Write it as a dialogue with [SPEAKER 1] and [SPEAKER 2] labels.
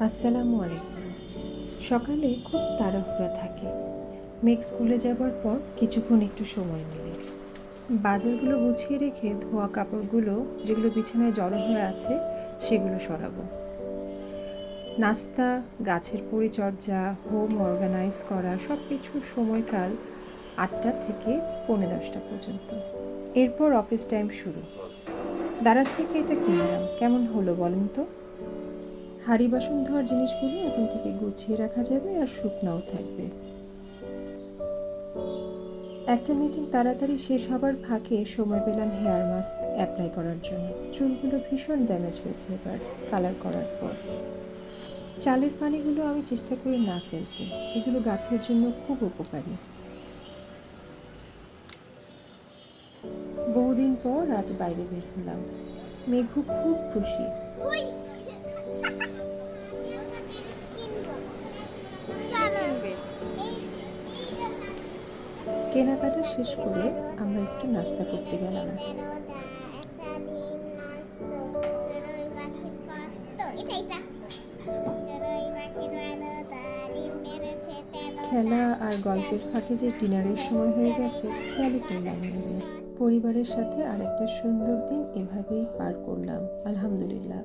[SPEAKER 1] আসসালামু আলাইকুম। সকালে খুব তাড়াহুড়া থাকে। মেঘ স্কুলে যাবার পর কিছুক্ষণ একটু সময় মেলে। বাজারগুলো গুছিয়ে রেখে ধোয়া কাপড়গুলো যেগুলো বিছানায় জড়ো হয়ে আছে সেগুলো সরাবো। নাস্তা, গাছের পরিচর্যা, হোম অর্গানাইজ করা সব কিছুর সময়কাল ৮টা থেকে 10:45 পর্যন্ত। এরপর অফিস টাইম শুরু। দারাজ থেকে এটা কিনলাম, কেমন হলো বলেন তো? হাঁড়ি বাসন ধোয়ার জিনিসগুলো এখন থেকে গুছিয়ে রাখা যাবে আর শুকনাও থাকবে। একটা মিটিং তাড়াতাড়ি শেষ হবার ফাঁকে সময় পেলাম হেয়ার মাস্ক অ্যাপ্লাই করার জন্য। চুলগুলো ভীষণ ড্যামেজ হয়েছে এবার কালার করার পর। চালের পানিগুলো আমি চেষ্টা করি না ফেলতে, এগুলো গাছের জন্য খুব উপকারী। বহুদিন পর আজ বাইরে বের হলাম। মেঘু খুব খুশি। কেনাকাটা শেষ করে আমরা একটু নাস্তা করতে গেলাম। খেলা আর গল্পের ফাঁকে যে ডিনারের সময় হয়ে গেছে খেয়ালই করলাম না। পরিবারের সাথে আরেকটা সুন্দর দিন এভাবেই পার করলাম, আলহামদুলিল্লাহ।